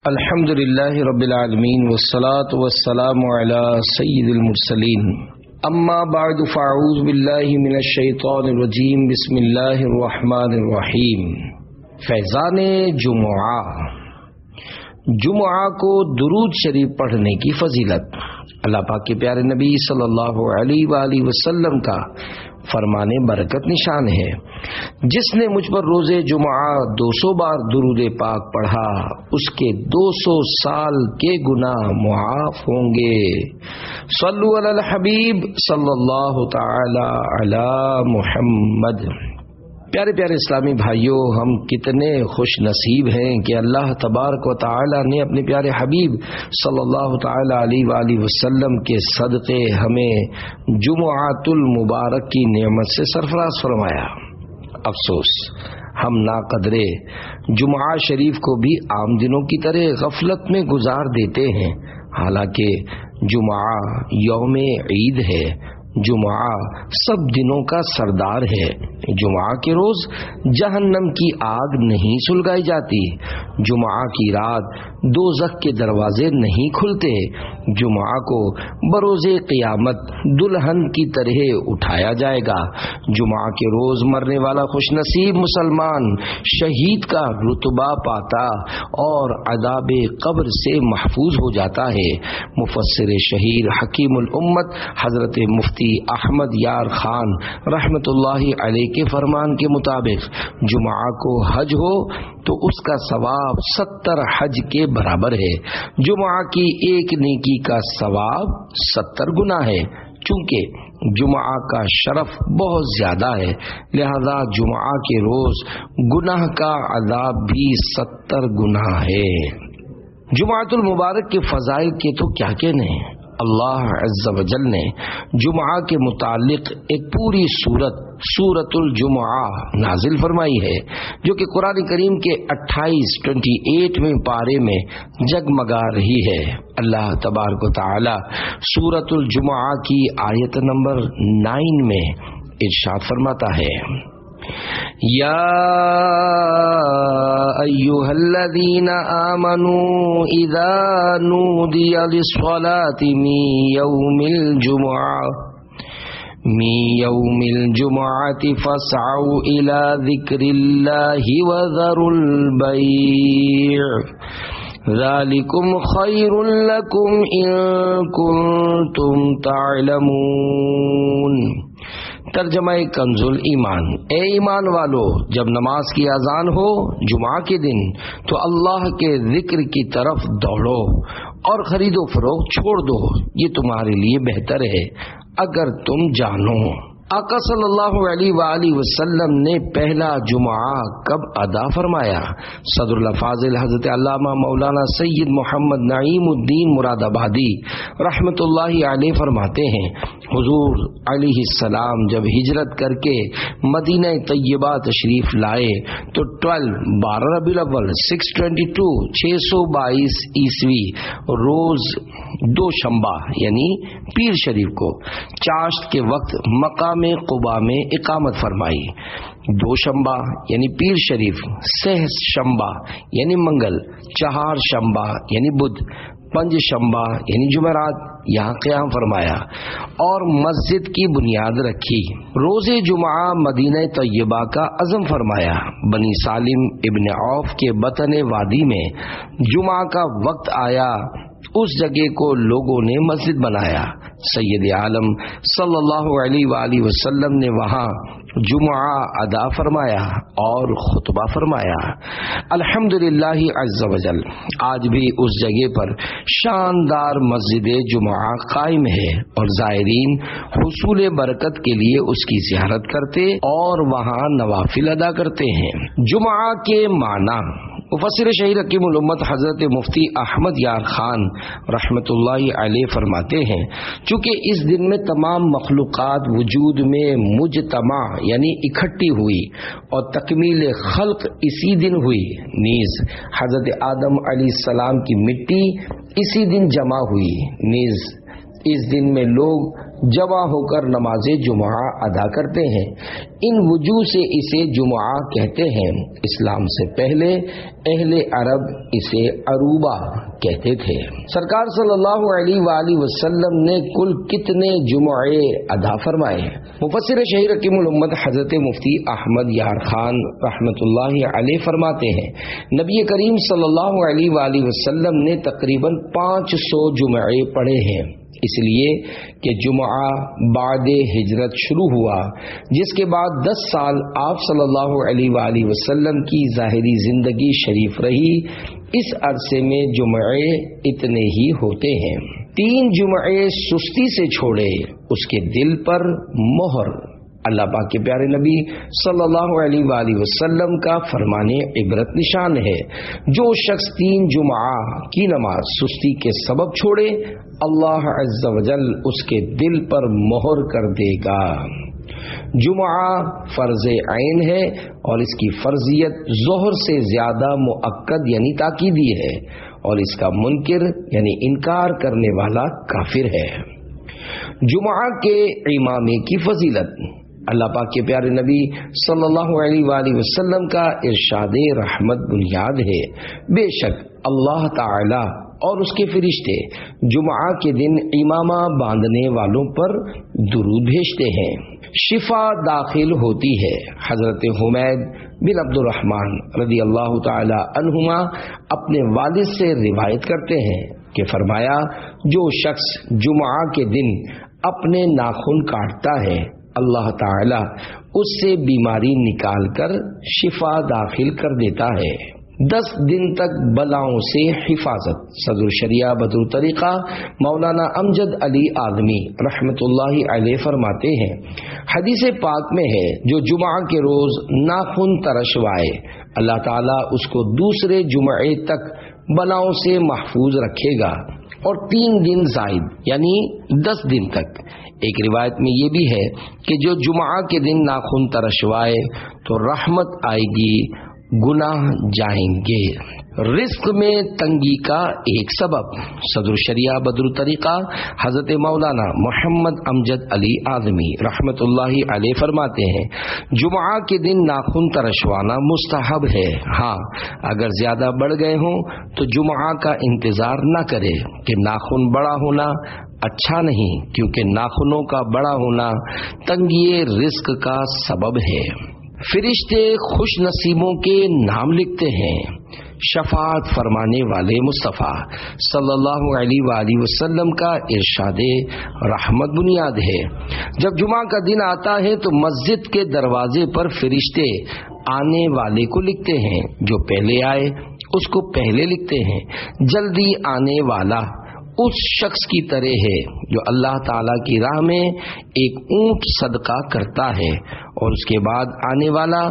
الحمد للہ رب العالمین والصلاة والسلام علی سید المرسلین اما بعد فاعوذ باللہ من الشیطان الرجیم بسم اللہ الرحمن الرحیم۔ فیضان جمعہ کو درود شریف پڑھنے کی فضیلت۔ اللہ پاک کے پیارے نبی صلی اللہ علیہ وآلہ وسلم کا فرمان برکت نشان ہے، جس نے مجھ پر روز جمعہ 200 بار درود پاک پڑھا اس کے 200 سال کے گناہ معاف ہوں گے۔ صلو علی الحبیب صلی اللہ تعالی علی محمد۔ پیارے پیارے اسلامی بھائیوں، ہم کتنے خوش نصیب ہیں کہ اللہ تبارک و تعالی نے اپنے پیارے حبیب صلی اللہ تعالی علیہ وآلہ وسلم کے صدقے ہمیں جمعۃ المبارک کی نعمت سے سرفراز فرمایا۔ افسوس ہم ناقدرے جمعہ شریف کو بھی عام دنوں کی طرح غفلت میں گزار دیتے ہیں، حالانکہ جمعہ یوم عید ہے، جمعہ سب دنوں کا سردار ہے۔ جمعہ کے روز جہنم کی آگ نہیں سلگائی جاتی، جمعہ کی رات دوزخ کے دروازے نہیں کھلتے، جمعہ کو بروز قیامت دلہن کی طرح اٹھایا جائے گا۔ جمعہ کے روز مرنے والا خوش نصیب مسلمان شہید کا رتبہ پاتا اور عذاب قبر سے محفوظ ہو جاتا ہے۔ مفسر شہیر حکیم الامت حضرت مفتی احمد یار خان رحمت اللہ علیہ کے فرمان کے مطابق جمعہ کو حج ہو تو اس کا ثواب 70 حج کے برابر ہے۔ جمعہ کی ایک نیکی کا ثواب 70 گنا ہے۔ چونکہ جمعہ کا شرف بہت زیادہ ہے، لہذا جمعہ کے روز گناہ کا عذاب بھی 70 گنا ہے۔ جمعۃ المبارک کے فضائل کے تو کیا کہنے ہیں۔ اللہ عز و جل نے جمعہ کے متعلق ایک پوری سورۃ الجمعہ نازل فرمائی ہے، جو کہ قرآن کریم کے 28 پارے میں جگمگا رہی ہے۔ اللہ تبارک و تعالی سورۃ الجمعہ کی آیت نمبر 9 میں ارشاد فرماتا ہے، یا ایھا الذین آمنوا اذا نودی للصلاة من یوم الجمعة فاسعوا الى ذکر اللہ وذروا البیع ذالکم خیر لکم ان کنتم تعلمون۔ ترجمہ کنز ایمان۔ اے ایمان والو، جب نماز کی اذان ہو جمعہ کے دن تو اللہ کے ذکر کی طرف دوڑو اور خرید و فروخت چھوڑ دو، یہ تمہارے لیے بہتر ہے اگر تم جانو۔ آقا صلی اللہ علیہ وآلہ وسلم نے پہلا جمعہ کب ادا فرمایا؟ صدر الافاضل حضرت علامہ مولانا سید محمد نعیم الدین مراد آبادی رحمت اللہ علیہ فرماتے ہیں، حضور علیہ السلام جب ہجرت کر کے مدینہ طیبہ تشریف لائے تو 12 ربیع الاول 622 عیسوی روز دوشنبہ یعنی پیر شریف کو چاشت کے وقت مقام قباء میں اقامت فرمائی۔ دوشنبہ یعنی پیر شریف، سہ شنبہ یعنی منگل، چہار شنبہ یعنی بدھ، پنج شنبہ یعنی جمعرات یہاں قیام فرمایا اور مسجد کی بنیاد رکھی۔ روز جمعہ مدینہ طیبہ کا عزم فرمایا۔ بنی سالم ابن عوف کے بطن وادی میں جمعہ کا وقت آیا، اس جگہ کو لوگوں نے مسجد بنایا۔ سید عالم صلی اللہ علیہ وآلہ وسلم نے وہاں جمعہ ادا فرمایا اور خطبہ فرمایا۔ الحمدللہ عز و جل آج بھی اس جگہ پر شاندار مسجد جمعہ قائم ہے اور زائرین حصول برکت کے لیے اس کی زیارت کرتے اور وہاں نوافل ادا کرتے ہیں۔ جمعہ کے معنی مفسر شہیر حکیم الامت حضرت مفتی احمد یار خان رحمت اللہ علیہ فرماتے ہیں، چونکہ اس دن میں تمام مخلوقات وجود میں مجتمع یعنی اکٹھی ہوئی اور تکمیل خلق اسی دن ہوئی، نیز حضرت آدم علیہ السلام کی مٹی اسی دن جمع ہوئی، نیز اس دن میں لوگ جمع ہو کر نماز جمعہ ادا کرتے ہیں۔ ان وجوہ سے اسے جمعہ کہتے ہیں۔ اسلام سے پہلے اہل عرب اسے عروبہ کہتے تھے۔ سرکار صلی اللہ علیہ وآلہ وسلم نے کل کتنے جمعے ادا فرمائے؟ مفسر شہیر حکیم الامت حضرت مفتی احمد یار خان رحمۃ اللہ علیہ فرماتے ہیں، نبی کریم صلی اللہ علیہ وآلہ وسلم نے تقریباً 500 جمعے پڑھے ہیں، اس لیے کہ جمعہ بعد ہجرت شروع ہوا، جس کے بعد 10 سال آپ صلی اللہ علیہ وآلہ وسلم کی ظاہری زندگی شریف رہی۔ اس عرصے میں جمعے اتنے ہی ہوتے ہیں۔ 3 جمعے سستی سے چھوڑے، اس کے دل پر مہر۔ اللہ پاک کے پیارے نبی صلی اللہ علیہ وآلہ وسلم کا فرمان عبرت نشان ہے، جو شخص 3 جمعہ کی نماز سستی کے سبب چھوڑے، اللہ عز و جل اس کے دل پر مہر کر دے گا۔ جمعہ فرض عین ہے اور اس کی فرضیت ظہر سے زیادہ مؤکد یعنی تاکیدی ہے، اور اس کا منکر یعنی انکار کرنے والا کافر ہے۔ جمعہ کے امامے کی فضیلت۔ اللہ پاک کے پیارے نبی صلی اللہ علیہ وآلہ وسلم کا ارشاد رحمت بنیاد ہے، بے شک اللہ تعالی اور اس کے فرشتے جمعہ کے دن امامہ باندھنے والوں پر درود بھیجتے ہیں، شفا داخل ہوتی ہے۔ حضرت حمید بن عبد الرحمن رضی اللہ تعالی عنہما اپنے والد سے روایت کرتے ہیں کہ فرمایا، جو شخص جمعہ کے دن اپنے ناخن کاٹتا ہے، اللہ تعالی اس سے بیماری نکال کر شفا داخل کر دیتا ہے۔ 10 دن تک بلاؤں سے حفاظت۔ صدر شریعہ بدر طریقہ مولانا امجد علی آدمی رحمت اللہ علیہ فرماتے ہیں، حدیث پاک میں ہے، جو جمعہ کے روز ناخن ترشوائے، اللہ تعالیٰ اس کو دوسرے جمعے تک بلاؤں سے محفوظ رکھے گا، اور 3 دن زائد یعنی 10 دن تک۔ ایک روایت میں یہ بھی ہے کہ جو جمعہ کے دن ناخن ترشوائے تو رحمت آئے گی، گناہ جائیں گے۔ رزق میں تنگی کا ایک سبب۔ صدر شریعہ بدر طریقہ حضرت مولانا محمد امجد علی آدمی رحمت اللہ علیہ فرماتے ہیں، جمعہ کے دن ناخن ترشوانا مستحب ہے، ہاں اگر زیادہ بڑھ گئے ہوں تو جمعہ کا انتظار نہ کرے کہ ناخن بڑا ہونا اچھا نہیں، کیونکہ ناخنوں کا بڑا ہونا تنگی رزق کا سبب ہے۔ فرشتے خوش نصیبوں کے نام لکھتے ہیں۔ شفاعت فرمانے والے مصطفیٰ صلی اللہ علیہ وآلہ وسلم کا ارشاد رحمت بنیاد ہے۔ جب جمعہ کا دن آتا ہے تو مسجد کے دروازے پر فرشتے آنے والے کو لکھتے ہیں، جو پہلے آئے اس کو پہلے لکھتے ہیں۔ جلدی آنے والا اس شخص کی طرح ہے جو اللہ تعالی کی راہ میں ایک اونٹ صدقہ کرتا ہے، اور اس کے بعد آنے والا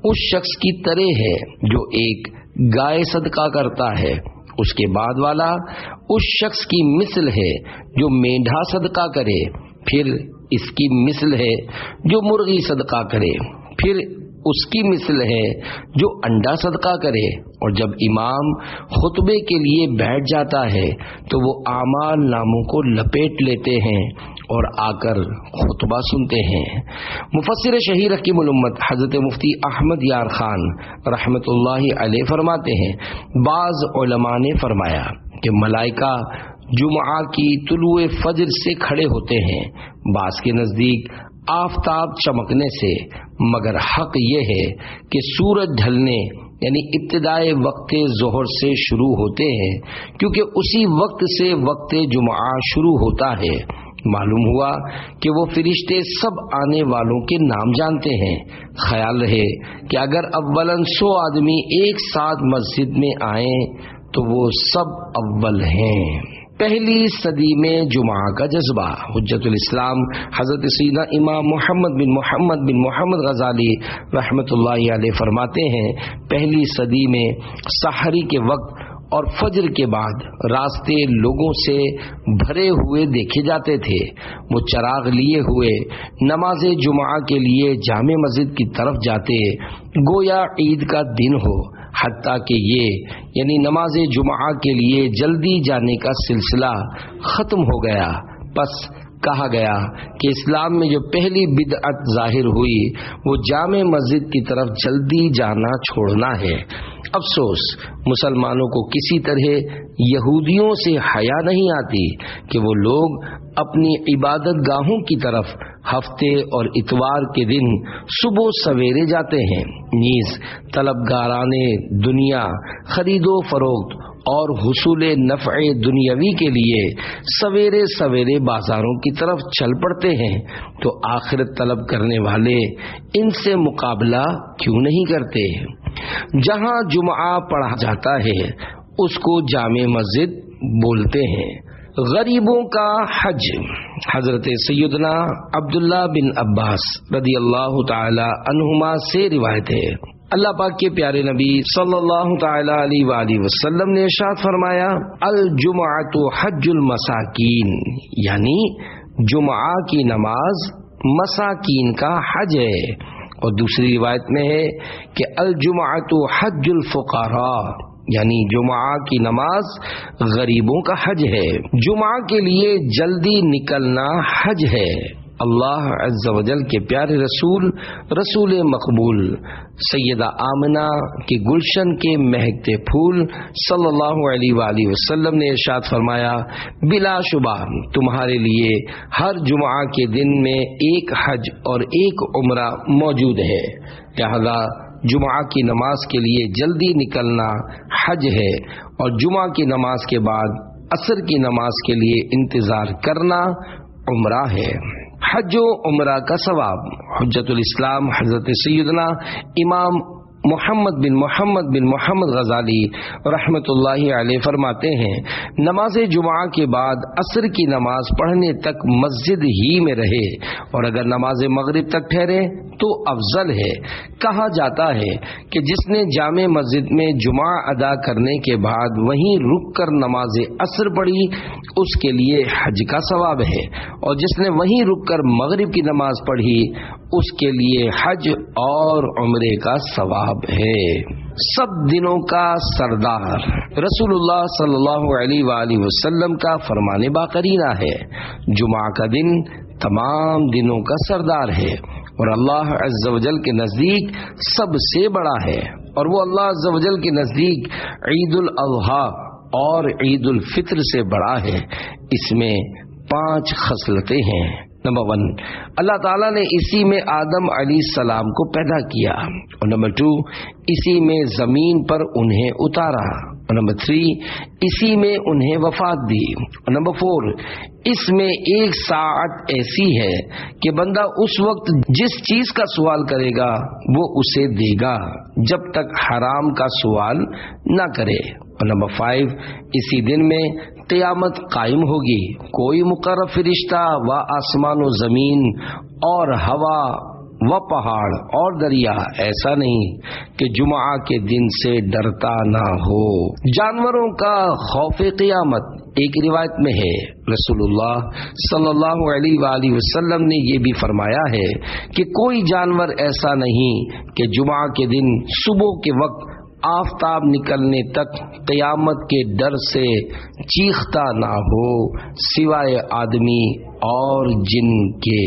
اس شخص کی طرح ہے جو ایک گائے صدقہ کرتا ہے، اس کے بعد والا اس شخص کی مثل ہے جو مینڈھا صدقہ کرے، پھر اس کی مثل ہے جو مرغی صدقہ کرے، پھر اس کی مثل ہے جو انڈا صدقہ کرے۔ اور جب امام خطبے کے لیے بیٹھ جاتا ہے تو وہ اعمال ناموں کو لپیٹ لیتے ہیں اور آ کر خطبہ سنتے ہیں۔ مفسر شہیر حکیم الامت حضرت مفتی احمد یار خان رحمت اللہ علیہ فرماتے ہیں، بعض علماء نے فرمایا کہ ملائکہ جمعہ کی طلوع فجر سے کھڑے ہوتے ہیں، بعض کے نزدیک آفتاب چمکنے سے، مگر حق یہ ہے کہ سورج ڈھلنے یعنی ابتدائے وقت ظہر سے شروع ہوتے ہیں، کیونکہ اسی وقت سے وقت جمعہ شروع ہوتا ہے۔ معلوم ہوا کہ وہ فرشتے سب آنے والوں کے نام جانتے ہیں۔ خیال رہے کہ اگر اولاً 100 آدمی ایک ساتھ مسجد میں آئیں تو وہ سب اول ہیں۔ پہلی صدی میں جمعہ کا جذبہ۔ حجت الاسلام حضرت سیدنا امام محمد بن محمد غزالی رحمت اللہ علیہ فرماتے ہیں، پہلی صدی میں سحری کے وقت اور فجر کے بعد راستے لوگوں سے بھرے ہوئے دیکھے جاتے تھے۔ وہ چراغ لیے ہوئے نماز جمعہ کے لیے جامع مسجد کی طرف جاتے گویا عید کا دن ہو، حتیٰ کہ یہ یعنی نماز جمعہ کے لیے جلدی جانے کا سلسلہ ختم ہو گیا۔ پس کہا گیا کہ اسلام میں جو پہلی بدعت ظاہر ہوئی وہ جامع مسجد کی طرف جلدی جانا چھوڑنا ہے۔ افسوس مسلمانوں کو کسی طرح یہودیوں سے حیا نہیں آتی کہ وہ لوگ اپنی عبادت گاہوں کی طرف ہفتے اور اتوار کے دن صبح سویرے جاتے ہیں، نیز طلبگاران دنیا خرید و فروخت اور حصول نفع دنیاوی کے لیے سویرے سویرے بازاروں کی طرف چل پڑتے ہیں، تو آخرت طلب کرنے والے ان سے مقابلہ کیوں نہیں کرتے؟ جہاں جمعہ پڑھا جاتا ہے اس کو جامع مسجد بولتے ہیں۔ غریبوں کا حج، حضرت سیدنا عبداللہ بن عباس رضی اللہ تعالی عنہما سے روایت ہے، اللہ پاک کے پیارے نبی صلی اللہ تعالی علیہ وآلہ وسلم نے ارشاد فرمایا، الجمعۃ حج المساکین، یعنی جمعہ کی نماز مساکین کا حج ہے۔ اور دوسری روایت میں ہے کہ الجمعۃ حج الفقراء، یعنی جمعہ کی نماز غریبوں کا حج ہے۔ جمعہ کے لیے جلدی نکلنا حج ہے۔ اللہ عز و جل کے پیارے رسول مقبول سیدہ آمنہ کے گلشن کے مہکتے پھول صلی اللہ علیہ وآلہ وسلم نے ارشاد فرمایا، بلا شبہ تمہارے لیے ہر جمعہ کے دن میں ایک حج اور ایک عمرہ موجود ہے، لہذا جمعہ کی نماز کے لیے جلدی نکلنا حج ہے، اور جمعہ کی نماز کے بعد عصر کی نماز کے لیے انتظار کرنا عمرہ ہے۔ حج و عمرہ کا ثواب، حجت الاسلام حضرت سیدنا امام محمد بن محمد غزالی رحمت اللہ علیہ فرماتے ہیں، نماز جمعہ کے بعد عصر کی نماز پڑھنے تک مسجد ہی میں رہے، اور اگر نماز مغرب تک ٹھہرے تو افضل ہے۔ کہا جاتا ہے کہ جس نے جامع مسجد میں جمعہ ادا کرنے کے بعد وہیں رک کر نماز عصر پڑھی اس کے لیے حج کا ثواب ہے، اور جس نے وہیں رک کر مغرب کی نماز پڑھی اس کے لیے حج اور عمرے کا ثواب ہے۔ سب دنوں کا سردار رسول اللہ صلی اللہ علیہ وآلہ وسلم کا فرمان باقرینہ ہے، جمعہ کا دن تمام دنوں کا سردار ہے، اور اللہ عز و جل کے نزدیک سب سے بڑا ہے، اور وہ اللہ عز و جل کے نزدیک عید الاضحیٰ اور عید الفطر سے بڑا ہے۔ اس میں 5 خصلتیں ہیں۔ نمبر 1، اللہ تعالیٰ نے اسی میں آدم علیہ السلام کو پیدا کیا، اور نمبر 2، اسی میں زمین پر انہیں اتارا، اور نمبر 3، اسی میں انہیں وفات دی، اور نمبر 4، اس میں ایک ساعت ایسی ہے کہ بندہ اس وقت جس چیز کا سوال کرے گا وہ اسے دے گا جب تک حرام کا سوال نہ کرے، اور نمبر 5، اسی دن میں قیامت قائم ہوگی، کوئی مقرر فرشتہ و آسمان و زمین اور ہوا و پہاڑ اور دریا ایسا نہیں کہ جمعہ کے دن سے ڈرتا نہ ہو۔ جانوروں کا خوف قیامت، ایک روایت میں ہے رسول اللہ صلی اللہ علیہ وآلہ وسلم نے یہ بھی فرمایا ہے کہ کوئی جانور ایسا نہیں کہ جمعہ کے دن صبح کے وقت آفتاب نکلنے تک قیامت کے ڈر سے چیختا نہ ہو سوائے آدمی اور جن کے۔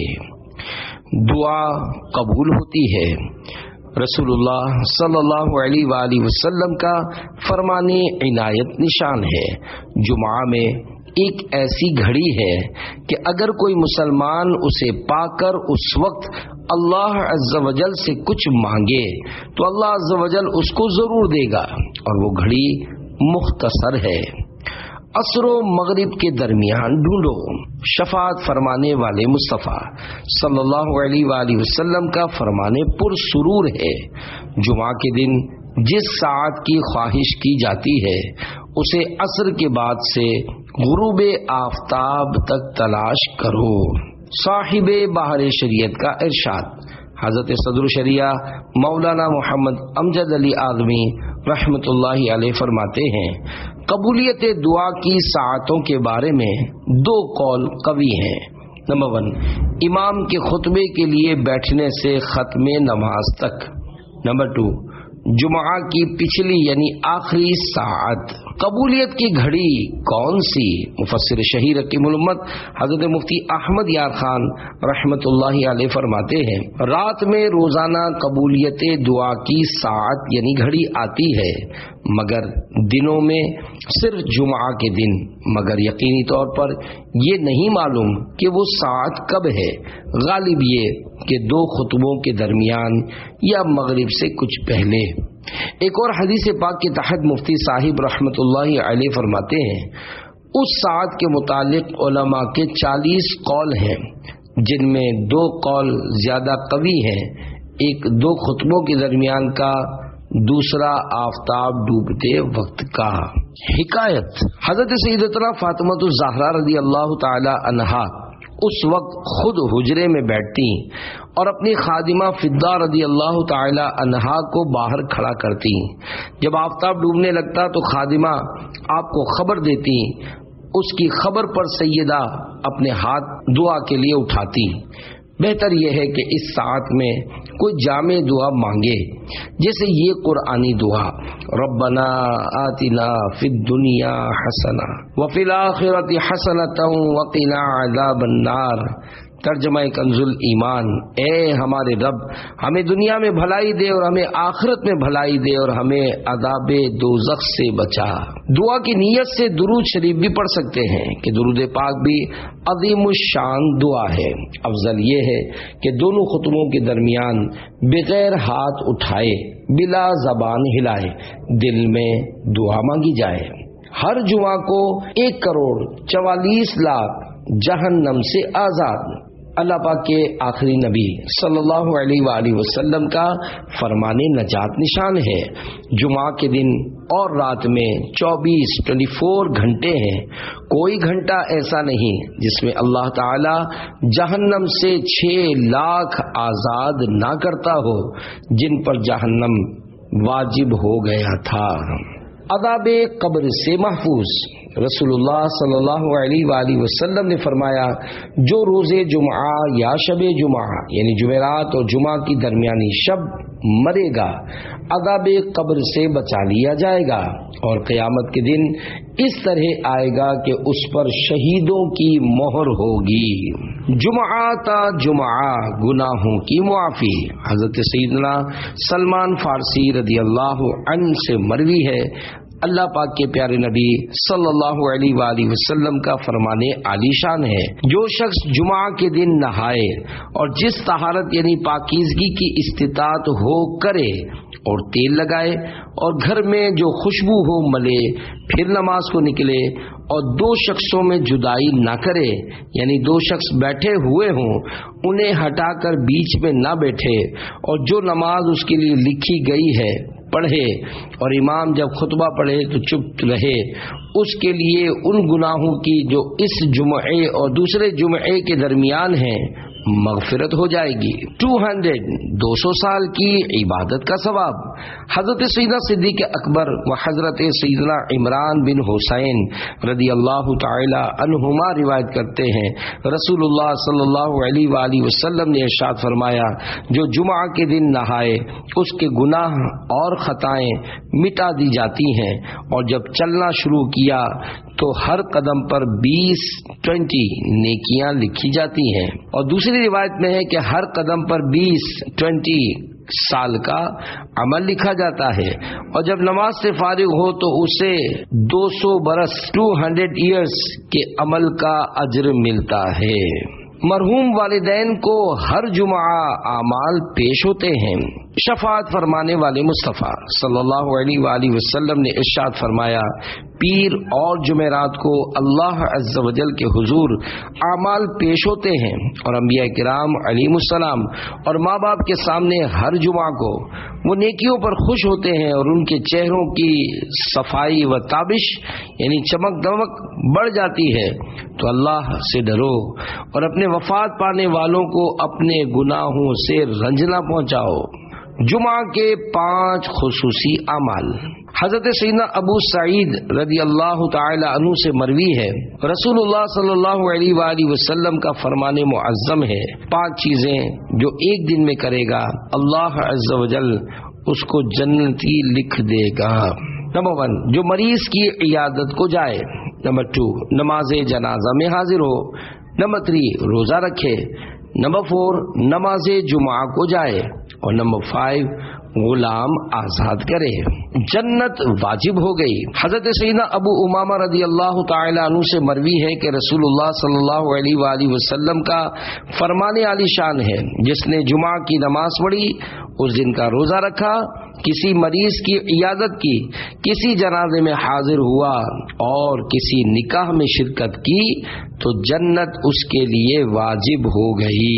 دعا قبول ہوتی ہے۔ رسول اللہ صلی اللہ علیہ وآلہ وسلم کا فرمان عنایت نشان ہے، جمعہ میں ایک ایسی گھڑی ہے کہ اگر کوئی مسلمان اسے پا کر اس وقت اللہ عز و جل سے کچھ مانگے تو اللہ عز و جل اس کو ضرور دے گا، اور وہ گھڑی مختصر ہے۔ عصر و مغرب کے درمیان ڈھونڈو، شفاعت فرمانے والے مصطفیٰ صلی اللہ علیہ وآلہ وسلم کا فرمان پر سرور ہے، جمعہ کے دن جس ساعت کی خواہش کی جاتی ہے اسے عصر کے بعد سے غروب آفتاب تک تلاش کرو۔ صاحب بہار شریعت کا ارشاد، حضرت صدر شریعہ مولانا محمد امجد علی اعظمی رحمت اللہ علیہ فرماتے ہیں، قبولیت دعا کی ساعتوں کے بارے میں 2 قول قوی ہیں۔ نمبر 1، امام کے خطبے کے لیے بیٹھنے سے ختم نماز تک۔ نمبر 2، جمعہ کی پچھلی یعنی آخری ساعت۔ قبولیت کی گھڑی کون سی؟ مفسر شہیر حکیم الامت حضرت مفتی احمد یار خان رحمت اللہ علیہ فرماتے ہیں رات میں روزانہ قبولیت دعا کی ساعت یعنی گھڑی آتی ہے، مگر دنوں میں صرف جمعہ کے دن، مگر یقینی طور پر یہ نہیں معلوم کہ وہ ساعت کب ہے، غالب یہ کہ 2 خطبوں کے درمیان یا مغرب سے کچھ پہلے۔ ایک اور حدیث پاک کے تحت مفتی صاحب رحمت اللہ علیہ فرماتے ہیں اس ساعت کے متعلق علماء کے 40 قول ہیں، جن میں 2 قول زیادہ قوی ہیں، ایک 2 خطبوں کے درمیان کا، دوسرا آفتاب ڈوبتے وقت کا۔ حکایت حضرت سیدتنا فاطمہ الزہرا رضی اللہ تعالی عنہا اس وقت خود حجرے میں بیٹھتی اور اپنی خادمہ فضہ رضی اللہ تعالی عنہا کو باہر کھڑا کرتی۔ جب آفتاب ڈوبنے لگتا تو خادمہ آپ کو خبر دیتی، اس کی خبر پر سیدہ اپنے ہاتھ دعا کے لیے اٹھاتی۔ بہتر یہ ہے کہ اس ساعت میں کوئی جامع دعا مانگے، جیسے یہ قرآنی دعا ربنا آتنا فی الدنیا حسنہ وفی الآخرۃ حسنۃ وقنا عذاب النار۔ ترجمہ کنز الایمان، اے ہمارے رب ہمیں دنیا میں بھلائی دے اور ہمیں آخرت میں بھلائی دے اور ہمیں عذاب دوزخ سے بچا۔ دعا کی نیت سے درود شریف بھی پڑھ سکتے ہیں کہ درود پاک بھی عظیم الشان دعا ہے۔ افضل یہ ہے کہ دونوں خطبوں کے درمیان بغیر ہاتھ اٹھائے، بلا زبان ہلائے دل میں دعا مانگی جائے۔ ہر جمعہ کو 1,44,00,000 جہنم سے آزاد۔ اللہ پاک کے آخری نبی صلی اللہ علیہ وآلہ وسلم کا فرمان نجات نشان ہے۔ جمعہ کے دن اور رات میں 24 گھنٹے ہیں، کوئی گھنٹہ ایسا نہیں جس میں اللہ تعالی جہنم سے 6 لاکھ آزاد نہ کرتا ہو جن پر جہنم واجب ہو گیا تھا۔ عذاب قبر سے محفوظ۔ رسول اللہ صلی اللہ علیہ وآلہ وسلم نے فرمایا جو روز جمعہ یا شب جمعہ یعنی جمعرات اور جمعہ کی درمیانی شب مرے گا عذاب قبر سے بچا لیا جائے گا، اور قیامت کے دن اس طرح آئے گا کہ اس پر شہیدوں کی مہر ہوگی۔ جمعہ تا جمعہ گناہوں کی معافی۔ حضرت سیدنا سلمان فارسی رضی اللہ عنہ سے مروی ہے اللہ پاک کے پیارے نبی صلی اللہ علیہ وآلہ وسلم کا فرمان عالی شان ہے جو شخص جمعہ کے دن نہائے اور جس طہارت یعنی پاکیزگی کی استطاعت ہو کرے اور تیل لگائے اور گھر میں جو خوشبو ہو ملے، پھر نماز کو نکلے اور 2 شخصوں میں جدائی نہ کرے، یعنی 2 شخص بیٹھے ہوئے ہوں انہیں ہٹا کر بیچ میں نہ بیٹھے، اور جو نماز اس کے لیے لکھی گئی ہے پڑھے، اور امام جب خطبہ پڑھے تو چپ رہے، اس کے لیے ان گناہوں کی جو اس جمعے اور دوسرے جمعے کے درمیان ہیں مغفرت ہو جائے گی۔ 200 سال کی عبادت کا ثواب۔ حضرت سیدنا صدیق اکبر و حضرت سیدنا عمران بن حسین رضی اللہ تعالی عنہما روایت کرتے ہیں رسول اللہ صلی اللہ علیہ وآلہ وسلم نے ارشاد فرمایا جو جمعہ کے دن نہائے اس کے گناہ اور خطائیں مٹا دی جاتی ہیں، اور جب چلنا شروع کیا تو ہر قدم پر 20 نیکیاں لکھی جاتی ہیں، اور دوسری روایت میں ہے کہ ہر قدم پر 20 سال کا عمل لکھا جاتا ہے، اور جب نماز سے فارغ ہو تو اسے 200 برس 200 ایئرز کے عمل کا اجر ملتا ہے۔ مرحوم والدین کو ہر جمعہ اعمال پیش ہوتے ہیں۔ شفاعت فرمانے والے مصطفیٰ صلی اللہ علیہ وآلہ وسلم نے ارشاد فرمایا پیر اور جمعرات کو اللہ عز و جل کے حضور اعمال پیش ہوتے ہیں، اور انبیاء کرام علیہم السلام اور ماں باپ کے سامنے ہر جمعہ کو وہ نیکیوں پر خوش ہوتے ہیں، اور ان کے چہروں کی صفائی و تابش یعنی چمک دمک بڑھ جاتی ہے۔ تو اللہ سے ڈرو اور اپنے وفات پانے والوں کو اپنے گناہوں سے رنج نہ پہنچاؤ۔ جمعہ کے 5 خصوصی اعمال۔ حضرت سیدنا ابو سعید رضی اللہ تعالی عنہ سے مروی ہے رسول اللہ صلی اللہ علیہ وآلہ وسلم کا فرمان معظم ہے 5 چیزیں جو ایک دن میں کرے گا اللہ عز و جل اس کو جنتی لکھ دے گا۔ نمبر 1 جو مریض کی عیادت کو جائے۔ نمبر 2 نماز جنازہ میں حاضر ہو۔ نمبر 3 روزہ رکھے۔ نمبر 4 نماز جمعہ کو جائے۔ اور نمبر 5 غلام آزاد کرے۔ جنت واجب ہو گئی۔ حضرت سیدنا ابو امامہ رضی اللہ تعالی عنہ سے مروی ہے کہ رسول اللہ صلی اللہ علیہ وآلہ وسلم کا فرمان عالی شان ہے، جس نے جمعہ کی نماز پڑھی، اس دن کا روزہ رکھا، کسی مریض کی عیادت کی، کسی جنازے میں حاضر ہوا اور کسی نکاح میں شرکت کی تو جنت اس کے لیے واجب ہو گئی۔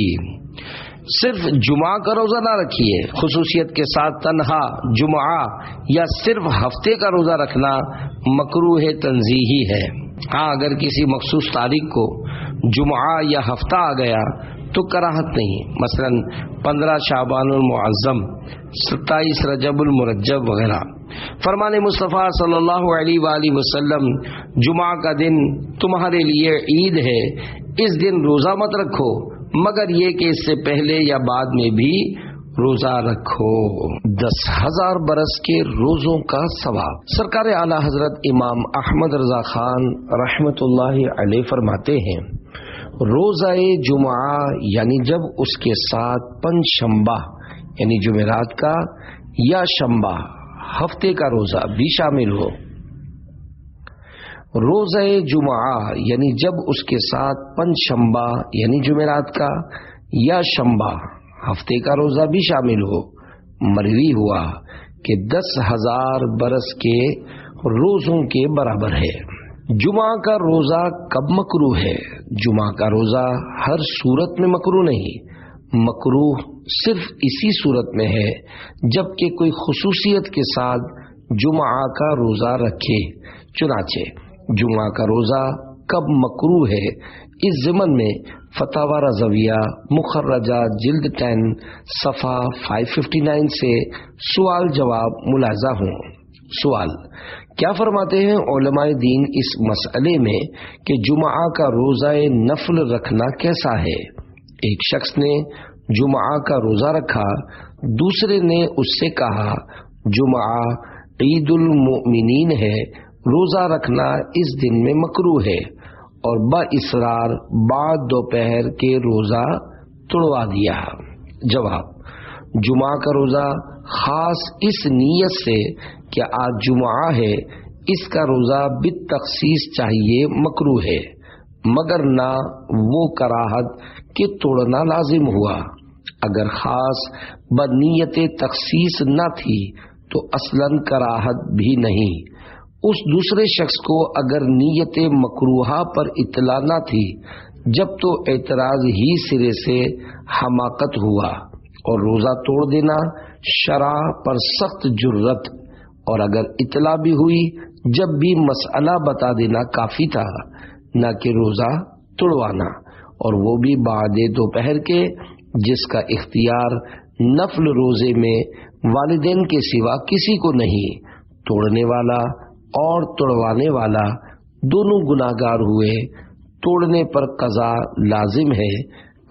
صرف جمعہ کا روزہ نہ رکھیے، خصوصیت کے ساتھ تنہا جمعہ یا صرف ہفتے کا روزہ رکھنا مکروہ تنزیہی ہے۔ ہاں اگر کسی مخصوص تاریخ کو جمعہ یا ہفتہ آ گیا تو کراہت نہیں، مثلا 15 شعبان المعظم، 27 رجب المرجب وغیرہ۔ فرمان مصطفیٰ صلی اللہ علیہ وآلہ وسلم، جمعہ کا دن تمہارے لیے عید ہے، اس دن روزہ مت رکھو مگر یہ کہ اس سے پہلے یا بعد میں بھی روزہ رکھو۔ 10,000 برس کے روزوں کا ثواب۔ سرکار اعلی حضرت امام احمد رضا خان رحمت اللہ علیہ فرماتے ہیں، روزہ جمعہ یعنی جب اس کے ساتھ پنج شنبہ یعنی جمعرات کا یا شنبہ ہفتے کا روزہ بھی شامل ہو۔ روزہ جمعہ یعنی جب اس کے ساتھ پنج شنبہ یعنی جمعرات کا یا شنبہ ہفتے کا روزہ بھی شامل ہو۔ مروی ہوا کہ 10,000 برس کے روزوں کے برابر ہے۔ جمعہ کا روزہ کب مکروہ ہے؟ جمعہ کا روزہ ہر صورت میں مکروہ نہیں، مکروہ صرف اسی صورت میں ہے جب کہ کوئی خصوصیت کے ساتھ جمعہ کا روزہ رکھے۔ چنانچہ جمعہ کا روزہ کب مکروہ ہے، اس ضمن میں فتاوی رضویہ مخرجہ جلد 10 صفحہ 559 سے سوال جواب ملاحظہ ہوں۔ سوال: کیا فرماتے ہیں علماء دین اس مسئلے میں کہ جمعہ کا روزہ نفل رکھنا کیسا ہے؟ ایک شخص نے جمعہ کا روزہ رکھا، دوسرے نے اس سے کہا جمعہ عید المؤمنین ہے، روزہ رکھنا اس دن میں مکروہ ہے، اور باصرار بعد دوپہر کے روزہ توڑوا دیا۔ جواب: جمعہ کا روزہ خاص اس نیت سے کہ آج جمعہ ہے، اس کا روزہ بالتخصیص چاہیے مکروہ ہے، مگر نہ وہ کراہت کہ توڑنا لازم ہوا۔ اگر خاص بنیت تخصیص نہ تھی تو اصلاً کراہت بھی نہیں۔ اس دوسرے شخص کو اگر نیت مکروہہ پر اطلاع نہ تھی جب تو اعتراض ہی سرے سے حماقت ہوا اور روزہ توڑ دینا شرع پر سخت جرت، اور اگر اطلاع بھی ہوئی جب بھی مسئلہ بتا دینا کافی تھا، نہ کہ روزہ توڑوانا، اور وہ بھی بعد دوپہر کے، جس کا اختیار نفل روزے میں والدین کے سوا کسی کو نہیں۔ توڑنے والا اور توڑوانے والا دونوں گناہگار ہوئے۔ توڑنے پر قضا لازم ہے،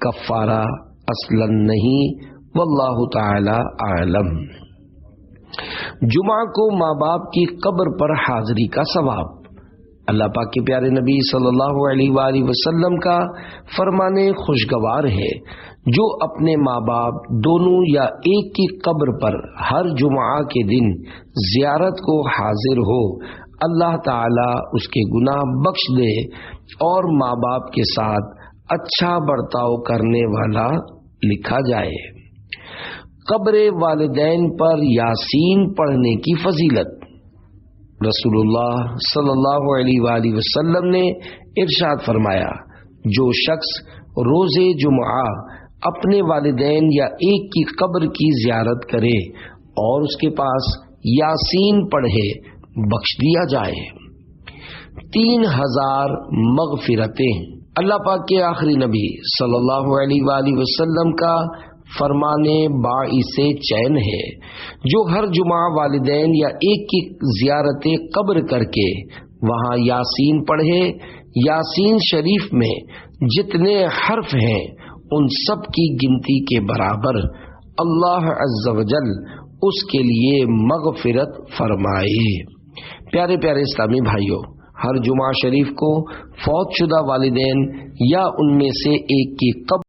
کفارہ اصلاً نہیں، واللہ تعالی اعلم۔ جمعہ کو ماں باپ کی قبر پر حاضری کا ثواب۔ اللہ پاک کے پیارے نبی صلی اللہ علیہ وآلہ وسلم کا فرمان خوشگوار ہے، جو اپنے ماں باپ دونوں یا ایک کی قبر پر ہر جمعہ کے دن زیارت کو حاضر ہو، اللہ تعالی اس کے گناہ بخش دے اور ماں باپ کے ساتھ اچھا برتاؤ کرنے والا لکھا جائے۔ قبر والدین پر یاسین پڑھنے کی فضیلت۔ رسول اللہ صلی اللہ علیہ وآلہ وسلم نے ارشاد فرمایا، جو شخص روز جمعہ اپنے والدین یا ایک کی قبر کی زیارت کرے اور اس کے پاس یاسین پڑھے، بخش دیا جائے۔ 3000 مغفرتیں۔ اللہ پاک کے آخری نبی صلی اللہ علیہ وآلہ وسلم کا فرمان باعث چین ہے، جو ہر جمعہ والدین یا ایک کی زیارت قبر کر کے وہاں یاسین پڑھے، یاسین شریف میں جتنے حرف ہیں ان سب کی گنتی کے برابر اللہ عز و جل اس کے لیے مغفرت فرمائے۔ پیارے پیارے اسلامی بھائیوں، ہر جمعہ شریف کو فوت شدہ والدین یا ان میں سے ایک کی قبر